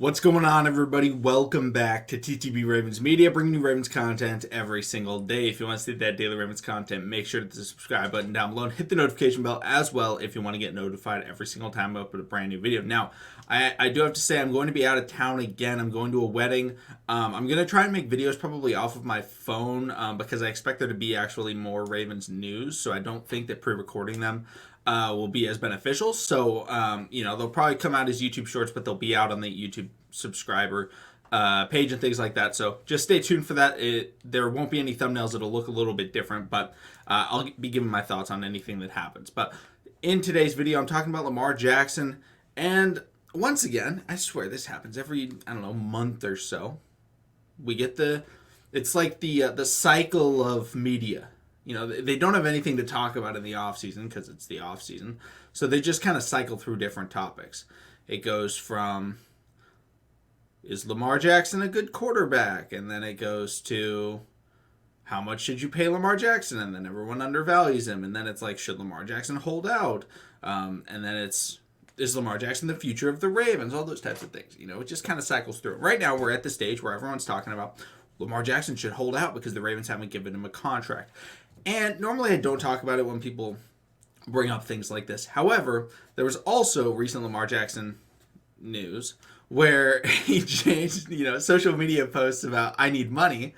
What's going on, everybody? Welcome back to TTB Ravens Media, bringing you Ravens content every single day. If you want to see that daily Ravens content, make sure to hit the subscribe button down below and hit the notification bell as well if you want to get notified every single time I upload a brand new video. Now, I do have to say I'm going to be out of town again. I'm going to a wedding. I'm going to try and make videos probably off of my phone because I expect there to be actually more Ravens news, so I don't think that pre-recording them will be as beneficial. So, they'll probably come out as YouTube shorts, but they'll be out on the YouTube subscriber page and things like that. So just stay tuned for that. There won't be any thumbnails. It'll look a little bit different, but I'll be giving my thoughts on anything that happens. But in today's video, I'm talking about Lamar Jackson. And once again, I swear this happens every, month or so. We get it's like the cycle of media. You know, they don't have anything to talk about in the offseason because it's the offseason. So they just kind of cycle through different topics. It goes from, is Lamar Jackson a good quarterback? And then it goes to, how much should you pay Lamar Jackson? And then everyone undervalues him. And then it's like, should Lamar Jackson hold out? And then is Lamar Jackson the future of the Ravens? All those types of things. You know, it just kind of cycles through. Right now, we're at the stage where everyone's talking about Lamar Jackson should hold out because the Ravens haven't given him a contract. And normally I don't talk about it when people bring up things like this. However, there was also recent Lamar Jackson news where he changed, social media posts about I need money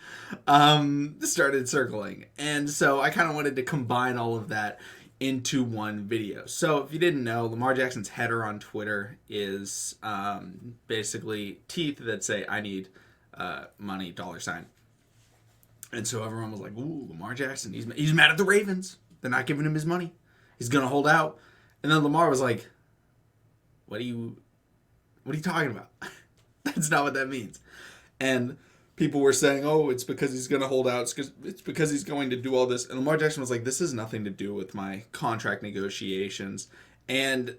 started circling. And so I kind of wanted to combine all of that into one video. So if you didn't know, Lamar Jackson's header on Twitter is basically teeth that say I need money, $. And so everyone was like, ooh, Lamar Jackson, he's mad at the Ravens. They're not giving him his money. He's going to hold out. And then Lamar was like, what are you talking about? That's not what that means. And people were saying, oh, it's because he's going to hold out. It's because he's going to do all this. And Lamar Jackson was like, this has nothing to do with my contract negotiations. And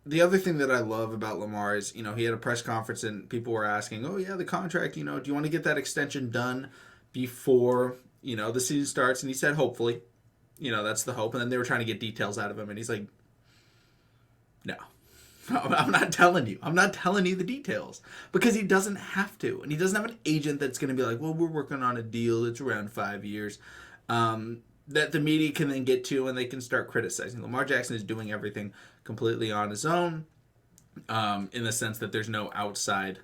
the other thing that I love about Lamar is, he had a press conference and people were asking, oh, yeah, the contract, do you want to get that extension done before, the season starts? And he said, hopefully, that's the hope. And then they were trying to get details out of him. And he's like, no, I'm not telling you. I'm not telling you the details because he doesn't have to. And he doesn't have an agent that's going to be like, well, we're working on a deal. It's around 5 years that the media can then get to and they can start criticizing. Lamar Jackson is doing everything completely on his own in the sense that there's no outside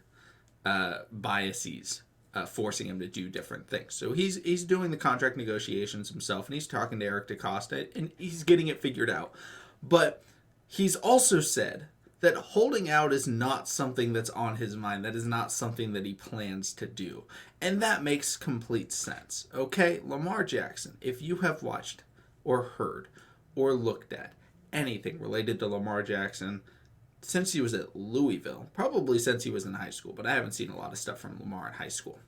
biases forcing him to do different things. So he's doing the contract negotiations himself, and he's talking to Eric DeCosta, and he's getting it figured out. But he's also said that holding out is not something that's on his mind. That is not something that he plans to do. And that makes complete sense. Okay, Lamar Jackson, if you have watched or heard or looked at anything related to Lamar Jackson since he was at Louisville, probably since he was in high school, but I haven't seen a lot of stuff from Lamar in high school.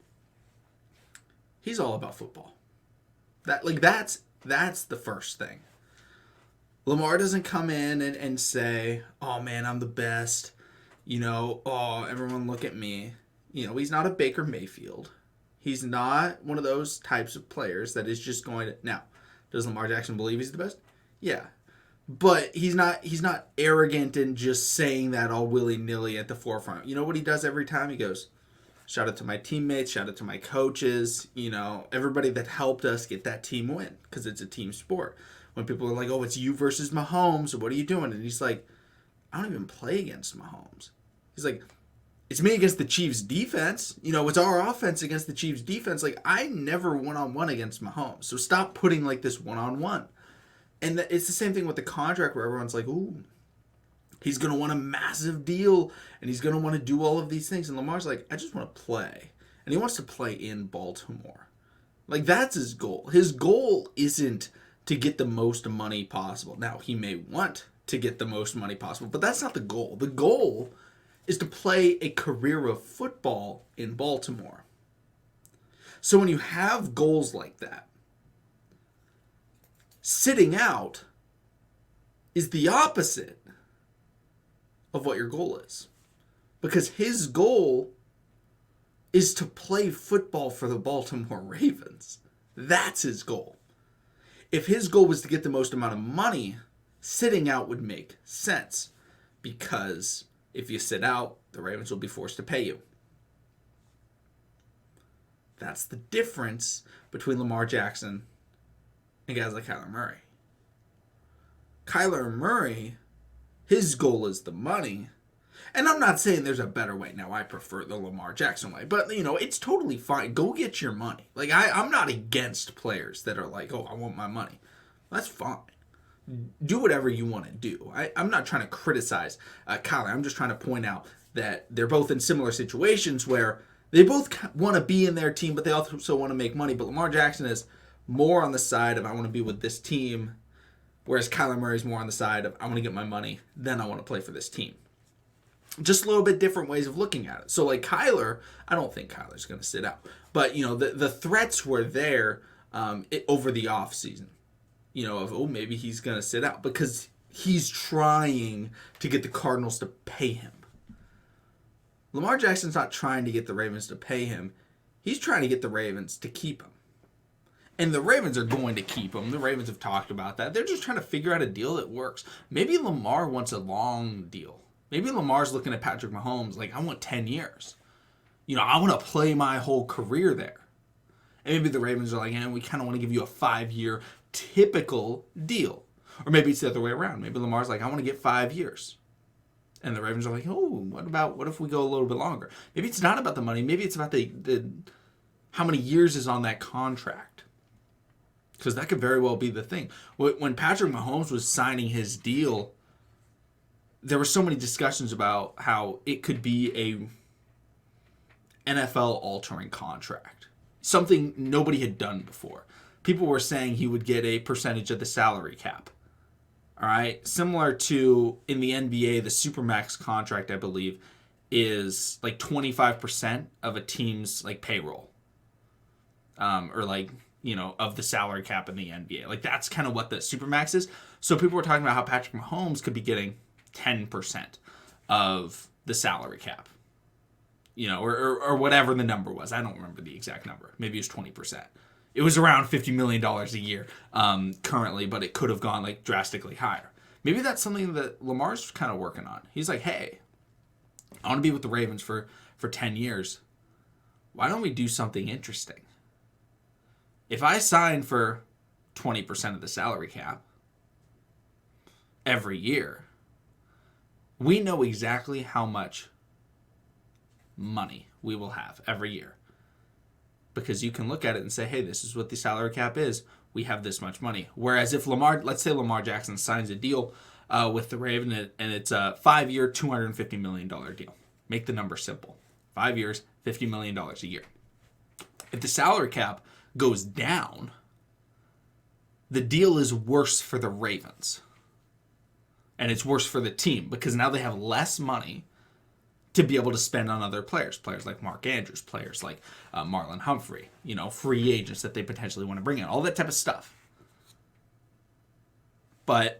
He's all about football. That's the first thing. Lamar doesn't come in and say, oh man, I'm the best. Oh, everyone look at me. He's not a Baker Mayfield. He's not one of those types of players that is just going to... Now, does Lamar Jackson believe he's the best? Yeah. But he's not arrogant and just saying that all willy-nilly at the forefront. You know what he does every time? He goes, shout out to my teammates, shout out to my coaches, everybody that helped us get that team win, because it's a team sport. When people are like, oh, it's you versus Mahomes, what are you doing? And he's like, I don't even play against Mahomes. He's like, it's me against the Chiefs defense. It's our offense against the Chiefs defense. Like, I never one-on-one against Mahomes. So stop putting this one-on-one. And it's the same thing with the contract where everyone's like, ooh, he's going to want a massive deal and he's going to want to do all of these things. And Lamar's like, I just want to play. And he wants to play in Baltimore. That's his goal. His goal isn't to get the most money possible. Now, he may want to get the most money possible, but that's not the goal. The goal is to play a career of football in Baltimore. So when you have goals like that, sitting out is the opposite of what your goal is. Because his goal is to play football for the Baltimore Ravens. That's his goal. If his goal was to get the most amount of money, sitting out would make sense. Because If you sit out, the Ravens will be forced to pay you. That's the difference between Lamar Jackson and guys like Kyler Murray. Kyler Murray, his goal is the money. And I'm not saying there's a better way. Now, I prefer the Lamar Jackson way. But, it's totally fine. Go get your money. Like, I'm not against players that are like, oh, I want my money. That's fine. Do whatever you want to do. I'm not trying to criticize Kyler. I'm just trying to point out that they're both in similar situations where they both want to be in their team, but they also want to make money. But Lamar Jackson is more on the side of, I want to be with this team, whereas Kyler Murray is more on the side of, I want to get my money, then I want to play for this team. Just a little bit different ways of looking at it. So, like Kyler, I don't think Kyler's going to sit out. But, the threats were there over the offseason. Of, maybe he's going to sit out. Because he's trying to get the Cardinals to pay him. Lamar Jackson's not trying to get the Ravens to pay him. He's trying to get the Ravens to keep him. And the Ravens are going to keep him. The Ravens have talked about that. They're just trying to figure out a deal that works. Maybe Lamar wants a long deal. Maybe Lamar's looking at Patrick Mahomes like, I want 10 years. I want to play my whole career there. And maybe the Ravens are like, we kind of want to give you a 5-year typical deal. Or maybe it's the other way around. Maybe Lamar's like, I want to get 5 years. And the Ravens are like, what if we go a little bit longer? Maybe it's not about the money. Maybe it's about the how many years is on that contract. Because that could very well be the thing. When Patrick Mahomes was signing his deal, there were so many discussions about how it could be a NFL-altering contract. Something nobody had done before. People were saying he would get a percentage of the salary cap. All right? Similar to, in the NBA, the Supermax contract, I believe, is like 25% of a team's like payroll. Or like, of the salary cap in the NBA. Like, that's kind of what the Supermax is. So people were talking about how Patrick Mahomes could be getting 10% of the salary cap, or whatever the number was. I don't remember the exact number. Maybe it was 20%. It was around $50 million a year currently, but it could have gone like drastically higher. Maybe that's something that Lamar's kind of working on. He's like, hey, I want to be with the Ravens for 10 years. Why don't we do something interesting? If I sign for 20% of the salary cap every year, we know exactly how much money we will have every year. Because you can look at it and say, hey, this is what the salary cap is. We have this much money. Whereas if let's say Lamar Jackson signs a deal with the Ravens and it's a 5-year, $250 million deal. Make the number simple. 5 years, $50 million a year. If the salary cap goes down, the deal is worse for the Ravens. And it's worse for the team because now they have less money to be able to spend on other players. Players like Mark Andrews, players like Marlon Humphrey, free agents that they potentially want to bring in, all that type of stuff. But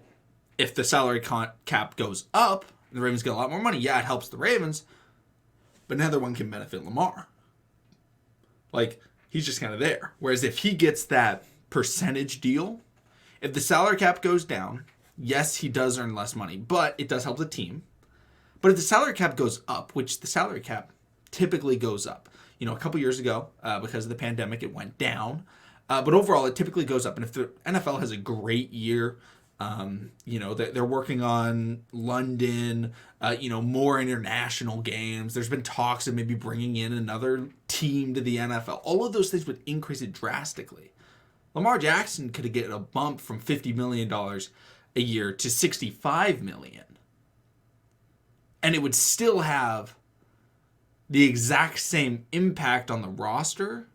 if the salary cap goes up, the Ravens get a lot more money. Yeah, it helps the Ravens, but neither one can benefit Lamar. Like, he's just kind of there. Whereas if he gets that percentage deal, if the salary cap goes down, yes, he does earn less money, but it does help the team. But if the salary cap goes up, which the salary cap typically goes up, a couple years ago, because of the pandemic, it went down. But overall, it typically goes up. And if the NFL has a great year, they're working on London, more international games. There's been talks of maybe bringing in another team to the NFL. All of those things would increase it drastically. Lamar Jackson could get a bump from $50 million a year to $65 million. And it would still have the exact same impact on the roster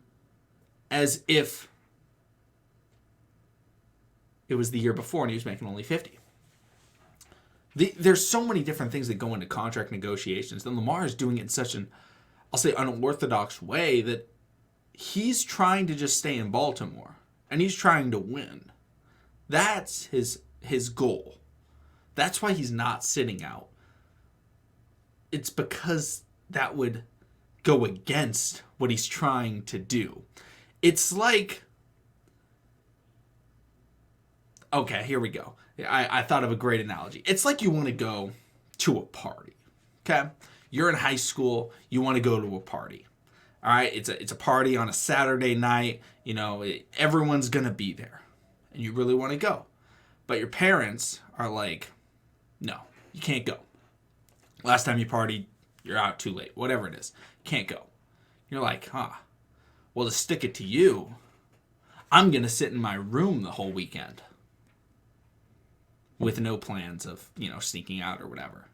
as if it was the year before and he was making only 50. There's so many different things that go into contract negotiations. And Lamar is doing it in such an, I'll say, unorthodox way that he's trying to just stay in Baltimore. And he's trying to win. That's his goal. That's why he's not sitting out. It's because that would go against what he's trying to do. It's like, okay, here we go. I thought of a great analogy. It's like you want to go to a party, Okay? You're in high school. You want to go to a party. All right? It's a party on a Saturday night. Everyone's going to be there. And you really want to go. But your parents are like, no, you can't go. Last time you partied, you're out too late. Whatever it is. Can't go. You're like, well, to stick it to you, I'm going to sit in my room the whole weekend with no plans of, sneaking out or whatever.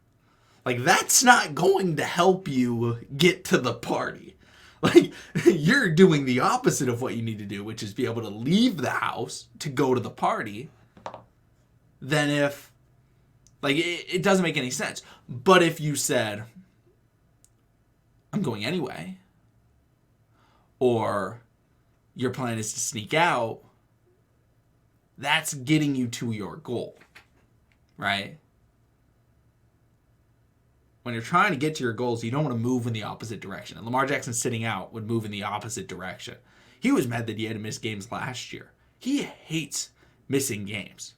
Like, that's not going to help you get to the party. Like, you're doing the opposite of what you need to do, which is be able to leave the house to go to the party. Then if, it doesn't make any sense. But if you said, I'm going anyway, or your plan is to sneak out, that's getting you to your goal, right? When you're trying to get to your goals, you don't want to move in the opposite direction. And Lamar Jackson sitting out would move in the opposite direction. He was mad that he had to miss games last year. He hates missing games.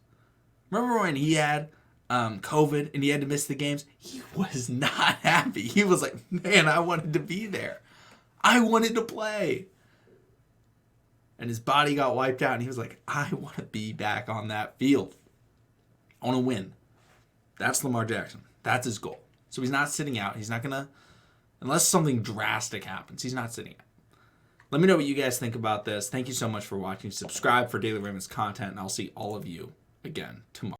Remember when he had COVID and he had to miss the games? He was not happy. He was like, man, I wanted to be there. I wanted to play. And his body got wiped out, and he was like, I want to be back on that field. I want to win. That's Lamar Jackson. That's his goal. So he's not sitting out. He's not going to, unless something drastic happens, he's not sitting out. Let me know what you guys think about this. Thank you so much for watching. Subscribe for Daily Ravens content, and I'll see all of you again tomorrow.